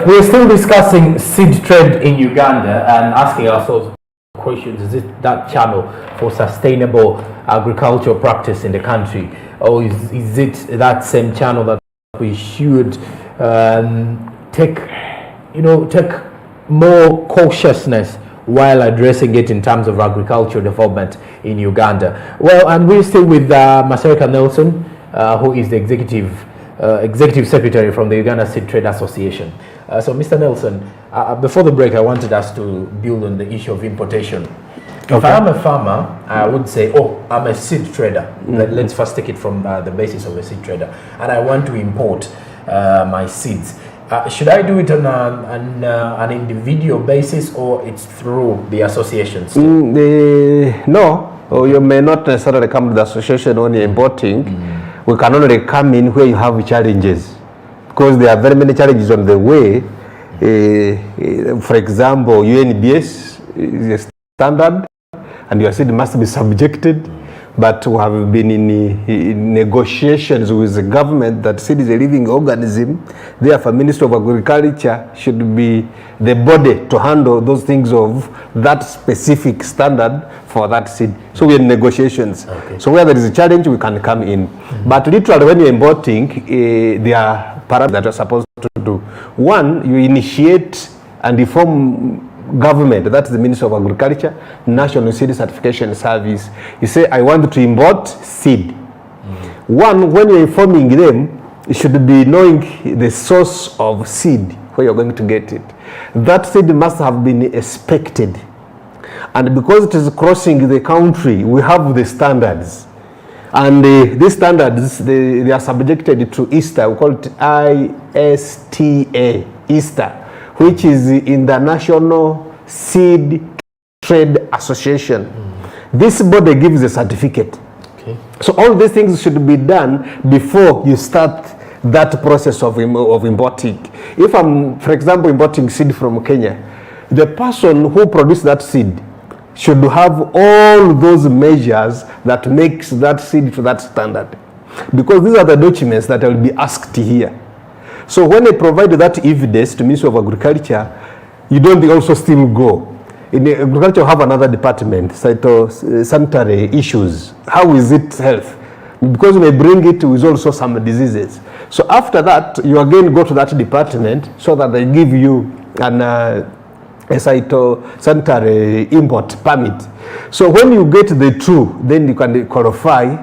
We're still discussing seed trade in Uganda and asking ourselves questions. Is it that channel for sustainable agricultural practice in the country, or is it that same channel that we should take more cautiousness while addressing it in terms of agricultural development in Uganda? Well, and we're still with Masereka Nelson, who is the executive secretary from the Uganda Seed Trade Association. So Mr. Nelson, before the break, I wanted us to build on the issue of importation. Okay. If I am a farmer, I would say, oh, I'm a seed trader. Let's first take it from the basis of a seed trader. And I want to import my seeds. Should I do it on an individual basis, or it's through the associations? No, you may not necessarily come to the association when you're importing. We can only come in where you have challenges, because there are very many challenges on the way. For example, UNBS is a standard and your seed must be subjected, but we have been in negotiations with the government that seed is a living organism. Therefore, Ministry of Agriculture should be the body to handle those things of that specific standard for that seed. So we are in negotiations. Okay. So where there is a challenge, we can come in. But literally, when you're importing, there are parameters that you're supposed to do. One, you initiate and inform government, that's the Ministry of Agriculture, National Seed Certification Service. You say, I want to import seed. One, when you're informing them, you should be knowing the source of seed, where you're going to get it. That seed must have been inspected. And because it is crossing the country, we have the standards. And these standards, they are subjected to ISTA. We call it ISTA, ISTA, which is in the National Seed Trade Association. This body gives a certificate. Okay. So all these things should be done before you start that process of importing. If I'm, for example, importing seed from Kenya, the person who produced that seed should have all those measures that makes that seed to that standard. Because these are the documents that will be asked here. So when they provide that evidence to Ministry of Agriculture, you don't also still go. In agriculture, you have another department, sanitary issues. How is it health? Because we bring it with also some diseases. So after that, you again go to that department so that they give you an sanitary import permit. So when you get the two, then you can qualify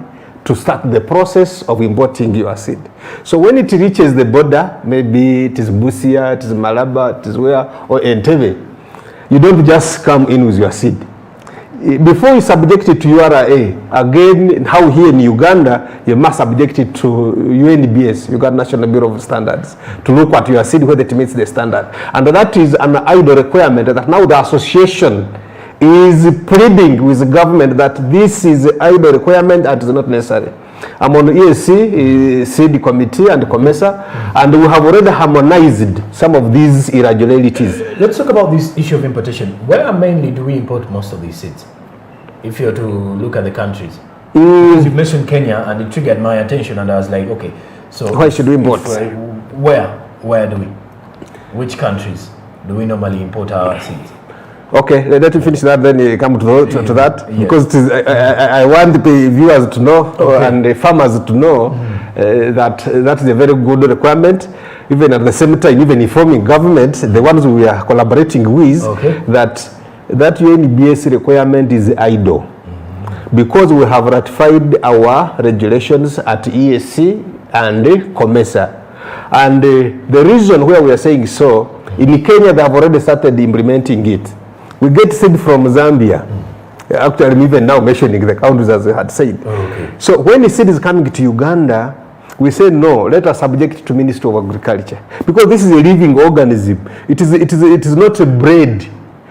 to start the process of importing your seed. So when it reaches the border, maybe it is Busia, it is Malaba, it is where, or Entebbe, you don't just come in with your seed. Before you subject it to URA, again, how here in Uganda, you must subject it to UNBS, Uganda National Bureau of Standards, to look at your seed whether it meets the standard. And that is an idle requirement that now the association is pleading with the government that this is an idle requirement and is not necessary. I'm on ESC, seed committee and COMESA, and we have already harmonized some of these irregularities. Let's talk about this issue of importation. Where mainly do we import most of these seeds? If you're to look at the countries. Because you mentioned Kenya and it triggered my attention, and I was like, okay, so why should we import? Where do we? Which countries do we normally import our seeds? Okay, let me finish that, then you come to that. Yes. Because it is, I want the viewers to know, okay, and the farmers to know that is a very good requirement. Even at the same time, even informing government, the ones we are collaborating with, okay, that UNBS requirement is idle. Because we have ratified our regulations at ESC and COMESA. And the reason why we are saying so, in Kenya they have already started implementing it. We get seed from Zambia. Actually, I'm even now mentioning the countries as I had said. Okay. So when the seed is coming to Uganda, we say no, let us subject it to Ministry of Agriculture. Because this is a living organism. It is not a bread.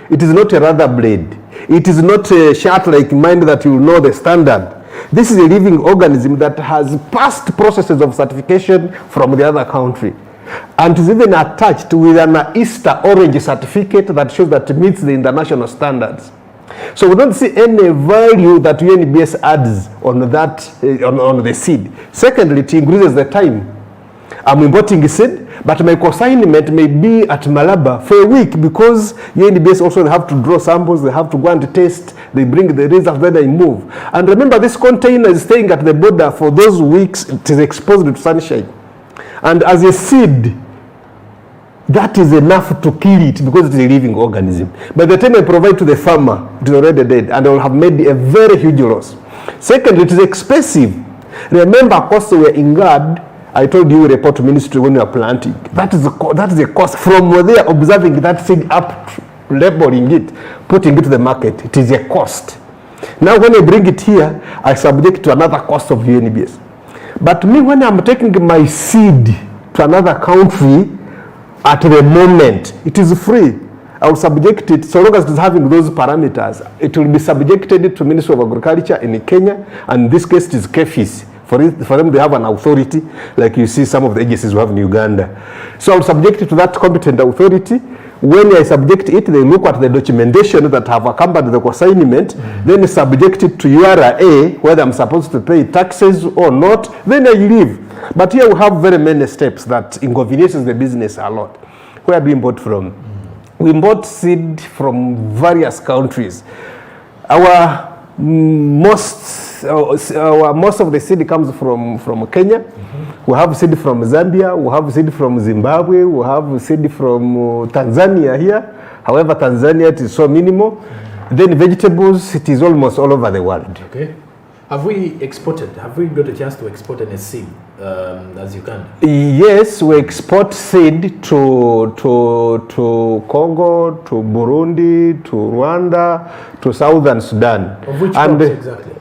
It is not a rubber blade. It is not a shirt-like mind that you know the standard. This is a living organism that has passed processes of certification from the other country. And is even attached with an ISTA orange certificate that shows that it meets the international standards. So we don't see any value that UNBS adds on that, on the seed. Secondly, it increases the time. I'm importing seed, but my consignment may be at Malaba for a week because UNDBS also they have to draw samples, they have to go and test, they bring the results, then they move. And remember, this container is staying at the border for those weeks, it is exposed to sunshine. And as a seed, that is enough to kill it because it is a living organism. By the time I provide to the farmer, it is already dead, and I will have made a very huge loss. Second, it is expensive. Remember, costs were incurred. I told you report to ministry when you are planting. That is a cost from there, observing that seed up, labeling it, putting it to the market. It is a cost. Now, when I bring it here, I subject to another cost of UNBS. But me, when I'm taking my seed to another country, at the moment, it is free. I will subject it, so long as it is having those parameters, it will be subjected to Ministry of Agriculture in Kenya, and in this case it is KEFIS. For them, they have an authority, like you see some of the agencies we have in Uganda. So I will subject it to that competent authority. When I subject it, they look at the documentation that have accompanied the consignment, then subject it to URA, whether I'm supposed to pay taxes or not, then I leave. But here we have very many steps that inconveniences the business a lot. Where do we import from? We import seed from various countries. Most of the seed comes from Kenya. We have seed from Zambia. We have seed from Zimbabwe. We have seed from Tanzania here. However, Tanzania it is so minimal. Then vegetables, it is almost all over the world. Okay. Have we exported? Have we got a chance to export any seed as Uganda? Yes, we export seed to Congo, to Burundi, to Rwanda, to Southern Sudan. Of which crops exactly?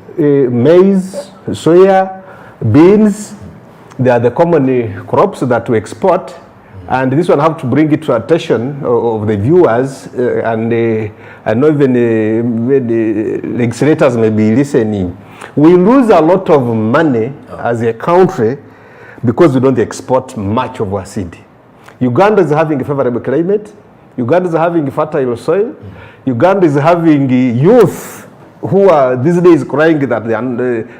Maize, soya, beans. They are the common crops that we export. And this one I have to bring it to attention of the viewers, and I know even the legislators may be listening. We lose a lot of money as a country because we don't export much of our seed. Uganda is having a favorable climate. Uganda is having fertile soil. Uganda is having youth who are these days crying that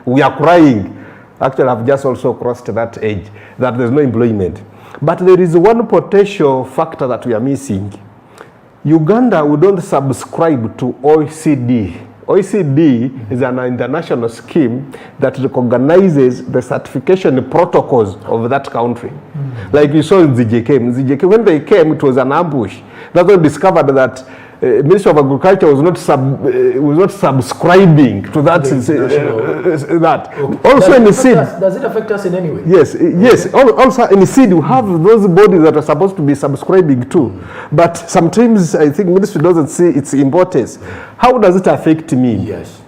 we are crying. Actually, I've just also crossed that age, that there's no employment. But there is one potential factor that we are missing. Uganda, we don't subscribe to OECD. OECD is an international scheme that recognizes the certification protocols of that country. Like you saw in ZJK. When they came, it was an ambush. That's when they discovered that Ministry of Agriculture was not subscribing to that. That. Okay. Also in the seed. Does it affect us in any way? Yes, yes. Also in the seed, you have those bodies that are supposed to be subscribing too. But sometimes I think Ministry doesn't see its importance. How does it affect me? Yes.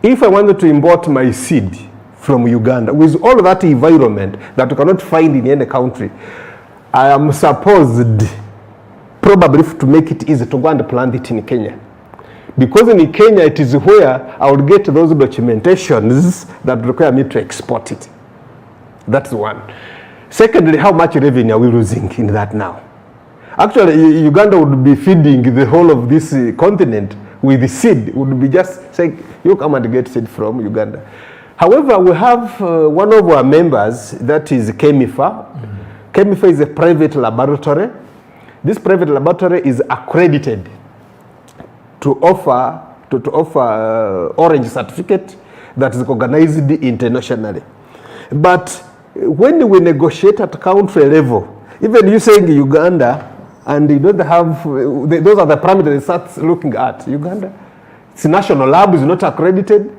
If I wanted to import my seed from Uganda with all that environment that you cannot find in any country, I am supposed probably to make it easy to go and plant it in Kenya. Because in Kenya, it is where I would get those documentations that require me to export it. That's one. Secondly, how much revenue are we losing in that now? Actually, Uganda would be feeding the whole of this continent with the seed. It would be just saying, you come and get seed from Uganda. However, we have one of our members, that is Kemifa. Kemifa is a private laboratory. This private laboratory is accredited to offer orange certificate that is recognized internationally. But when we negotiate at country level, even you saying Uganda, and you don't have, those are the parameters they start looking at. Uganda, its national lab is not accredited.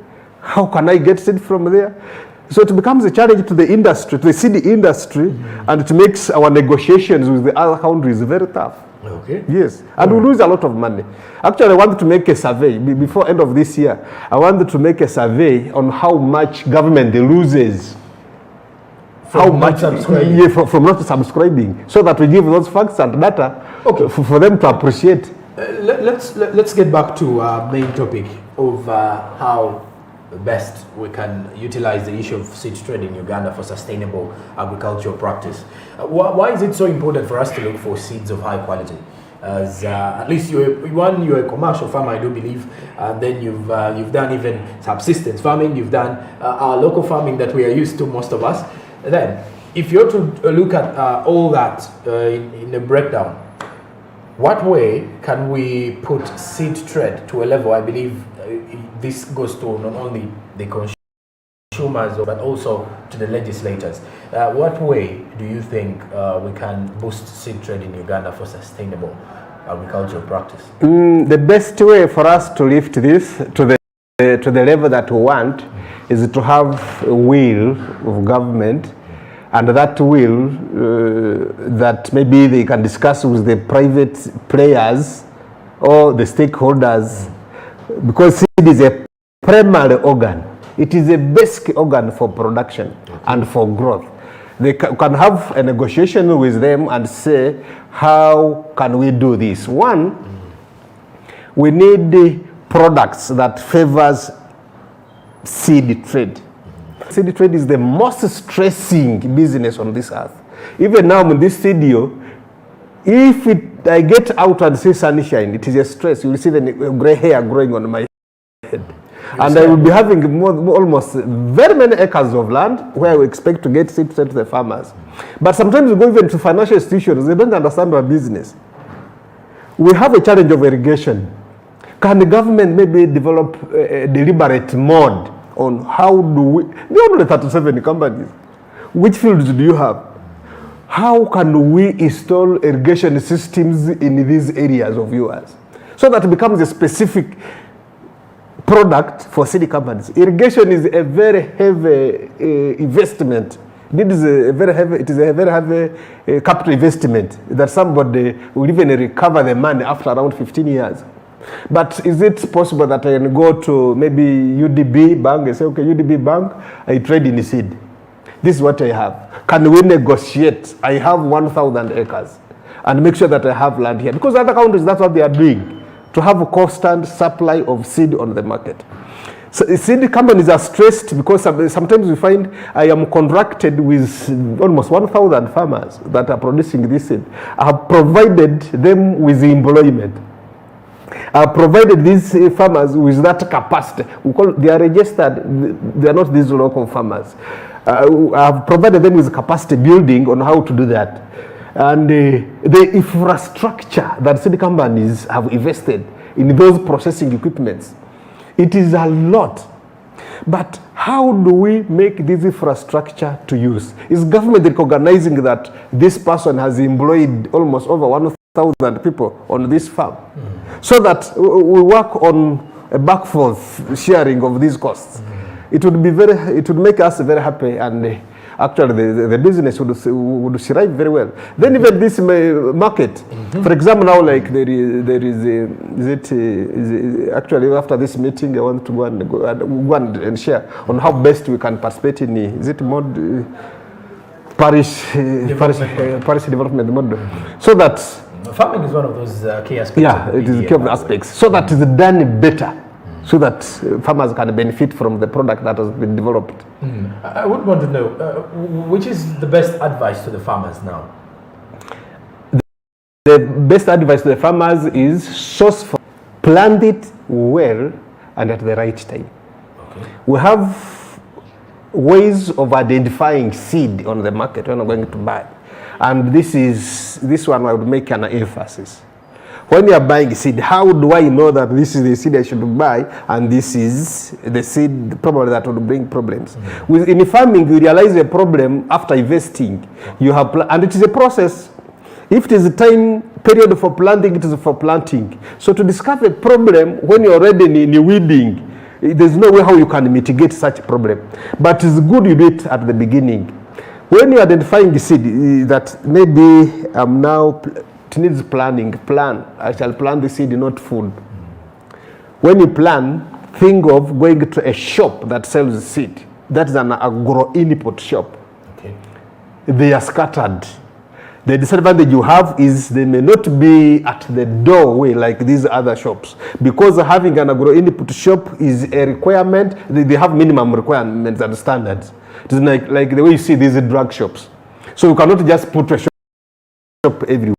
How can I get seed from there? So it becomes a challenge to the industry, to the seed industry, and it makes our negotiations with the other countries very tough. Okay. Yes, and we lose a lot of money. Actually, I wanted to make a survey before end of this year. I wanted to make a survey on how much government loses. From not subscribing, so that we give those facts and data for them to appreciate. Let's get back to our main topic of how best we can utilize the issue of seed trade in Uganda for sustainable agricultural practice. Why is it so important for us to look for seeds of high quality? As at least you're a commercial farmer, I do believe, and then you've done even subsistence farming, you've done our local farming that we are used to, most of us. Then if you're to look at all that in a breakdown, what way can we put seed trade to a level? I believe this goes to not only the consumers but also to the legislators. What way do you think we can boost seed trade in Uganda for sustainable agricultural practice? The best way for us to lift this to the level that we want is to have a will of government, and that will that maybe they can discuss with the private players or the stakeholders, because seed is a primary organ. It is a basic organ for production and for growth. They can have a negotiation with them and say, how can we do this? One, we need the products that favors seed trade. Seed trade is the most stressing business on this earth. Even now in this studio, if I get out and see sunshine, it is a stress. You will see the gray hair growing on my head. And I will be having almost very many acres of land where we expect to get seed trade to the farmers. But sometimes we go even to financial institutions, they don't understand our business. We have a challenge of irrigation. Can the government maybe develop a deliberate mode on how do we, there are only 37 companies. Which fields do you have? How can we install irrigation systems in these areas of yours? So that it becomes a specific product for city companies. Irrigation is a very heavy investment. It is a very heavy capital investment that somebody will even recover the money after around 15 years. But is it possible that I can go to maybe UDB bank and say, okay, UDB bank, I trade in seed. This is what I have. Can we negotiate? I have 1,000 acres and make sure that I have land here. Because other countries, that's what they are doing, to have a constant supply of seed on the market. So seed companies are stressed because sometimes we find I am contracted with almost 1,000 farmers that are producing this seed. I have provided them with employment. I have provided these farmers with that capacity. They are registered, they are not these local farmers. I have provided them with capacity building on how to do that. And the infrastructure that city companies have invested in those processing equipments, it is a lot. But how do we make this infrastructure to use? Is government recognizing that this person has employed almost over 1,000 people on this farm? So that we work on a back forth sharing of these costs. It would make us very happy, and actually the business would thrive very well. Then even this market, for example, now like actually after this meeting I want to go and share on how best we can participate in parish development model, so that farming is one of those key aspects. Yeah, it is key aspects, so that it's done better, so that farmers can benefit from the product that has been developed. I would want to know, which is the best advice to the farmers now? The best advice to the farmers is source for, plant it well and at the right time. Okay. We have ways of identifying seed on the market when we're going to buy. And this one I would make an emphasis. When you are buying seed, how do I know that this is the seed I should buy and this is the seed probably that will bring problems? In farming, you realize a problem after investing. You have, and it is a process. If it is a time period for planting, it is for planting. So to discover a problem when you're already in weeding, there's no way how you can mitigate such a problem. But it's good you do it at the beginning. When you're identifying the seed, that maybe I'm now, it needs planning, I shall plant the seed, not food. When you plan, think of going to a shop that sells seed. That's an agro-input shop. Okay. They are scattered. The disadvantage you have is they may not be at the doorway like these other shops. Because having an agro-input shop is a requirement, they have minimum requirements and standards. It is like the way you see these drug shops. So you cannot just put a shop everywhere.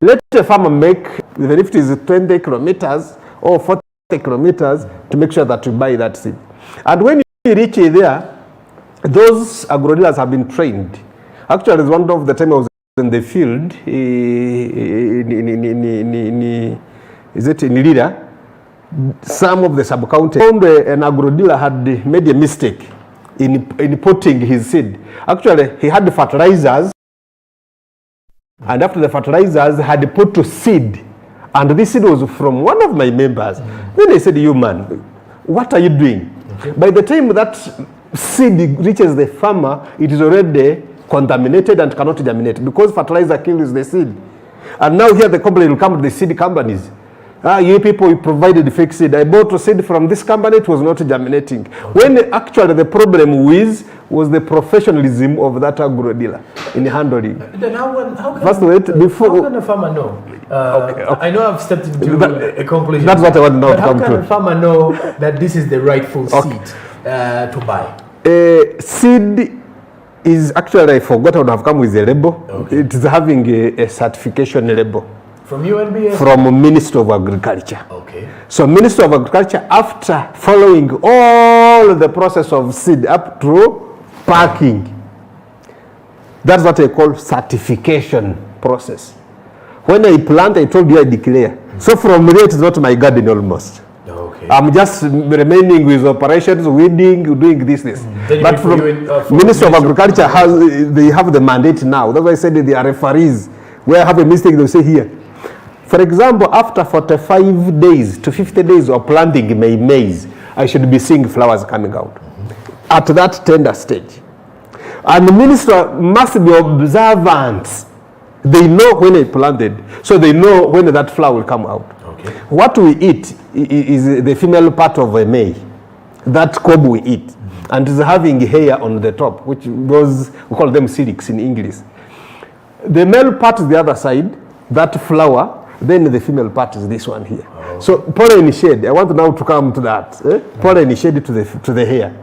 Let a farmer make, even if it is 20 kilometers or 40 kilometers, to make sure that you buy that seed. And when you reach there, those agro-dealers have been trained. Actually, one of the time I was in the field, is it in Lira? Some of the sub-counties found an agro-dealer had made a mistake in putting his seed. Actually, he had the fertilizers, and after the fertilizers had put to seed, and this seed was from one of my members. Then I said, you man, what are you doing? Okay. By the time that seed reaches the farmer, it is already contaminated and cannot germinate because fertilizer kills the seed. And now here the company will come to the seed companies. You people, you provided fake seed. I bought a seed from this company, it was not germinating. Okay. When actually the problem was the professionalism of that agro dealer in handling. Then how can a farmer know? Okay. I know I've stepped into a conclusion. That's what I want now to come to. How can a farmer know that this is the rightful seed to buy? Seed is actually, I forgot, I would have come with a label. Okay. It is having a certification label. From UNBA? From Ministry of Agriculture. Okay. So Ministry of Agriculture, after following all the process of seed up to packing, that's what I call certification process. When I plant, I told you I declare. So from there, it's not my garden almost. Okay. I'm just remaining with operations, weeding, doing this. But from Ministry of Agriculture, they have the mandate now. That's why I said they are referees. Where I have a mistake, they'll say here. For example, after 45 days to 50 days of planting my maize, I should be seeing flowers coming out at that tender stage. And the minister must be observant. They know when I planted, so they know when that flower will come out. Okay. What we eat is the female part of a maize. That cob we eat, and is having hair on the top, which goes, we call them calyx in English. The male part is the other side, that flower. Then the female part is this one here. Oh. So pollen shade, I want now to come to that. Pollen shade to the hair.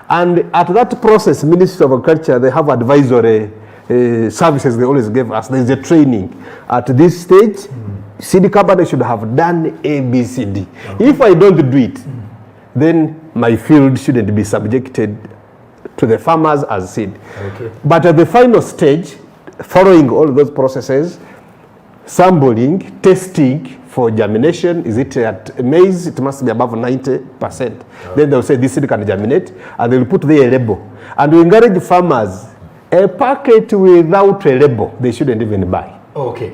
And at that process, Ministry of Agriculture, they have advisory services they always give us. There's a training. At this stage, seed company should have done ABCD. Okay. If I don't do it, then my field shouldn't be subjected to the farmers as seed. Okay. But at the final stage, following all those processes, sampling, testing for germination, is it at maize, it must be above 90%. Okay. Then they'll say this seed can germinate, and they'll put there a label. And we encourage farmers, a packet without a label, they shouldn't even buy. Okay.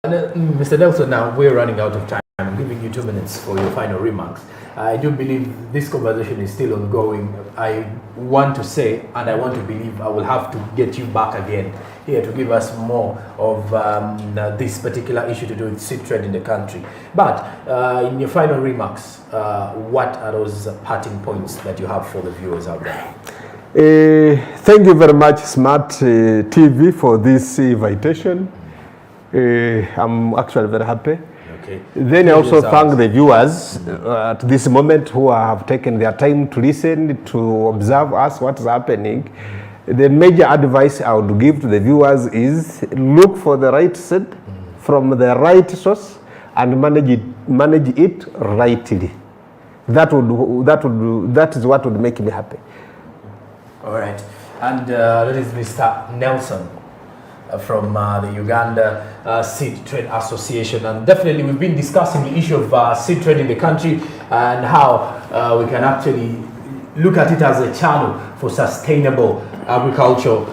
Mr. Nelson, now we're running out of time. I'm giving you 2 minutes for your final remarks. I do believe this conversation is still ongoing. I want to say, and I want to believe, I will have to get you back again here to give us more of this particular issue to do with seed trade in the country. But in your final remarks, what are those parting points that you have for the viewers out there? Thank you very much, Smart TV, for this invitation. I'm actually very happy. Okay. Then I also thank the viewers at this moment who have taken their time to listen, to observe us, what is happening. The major advice I would give to the viewers is look for the right seed from the right source and manage it rightly. That is what would make me happy. All right. And that is Mr. Nelson from the Uganda Seed Trade Association. And definitely we've been discussing the issue of seed trade in the country and how we can actually look at it as a channel for sustainable agricultural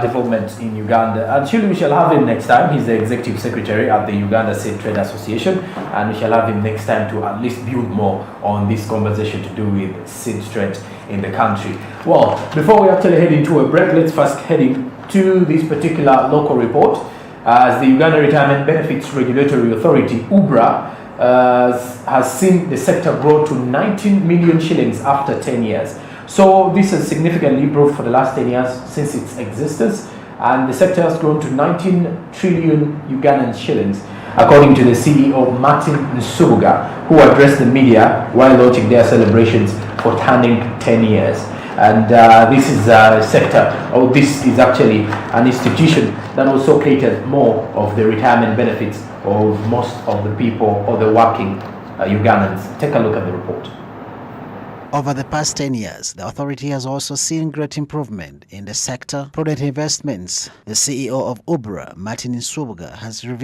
development in Uganda. And surely we shall have him next time. He's the Executive Secretary at the Uganda Seed Trade Association, and we shall have him next time to at least build more on this conversation to do with seed trade in the country. Well, before we actually head into a break, let's first head into this particular local report. As the Uganda Retirement Benefits Regulatory Authority, UBRA, has seen the sector grow to 19 million shillings after 10 years. So this has significantly improved for the last 10 years since its existence, and the sector has grown to 19 trillion Ugandan shillings, according to the CEO Martin Nsubuga, who addressed the media while launching their celebrations for turning 10 years. And this is a sector, or this is actually an institution that also caters more of the retirement benefits of most of the people or the working Ugandans. Take a look at the report. Over the past 10 years, the authority has also seen great improvement in the sector. Prudent investments. The CEO of UBRA, Martin Nsubuga, has revealed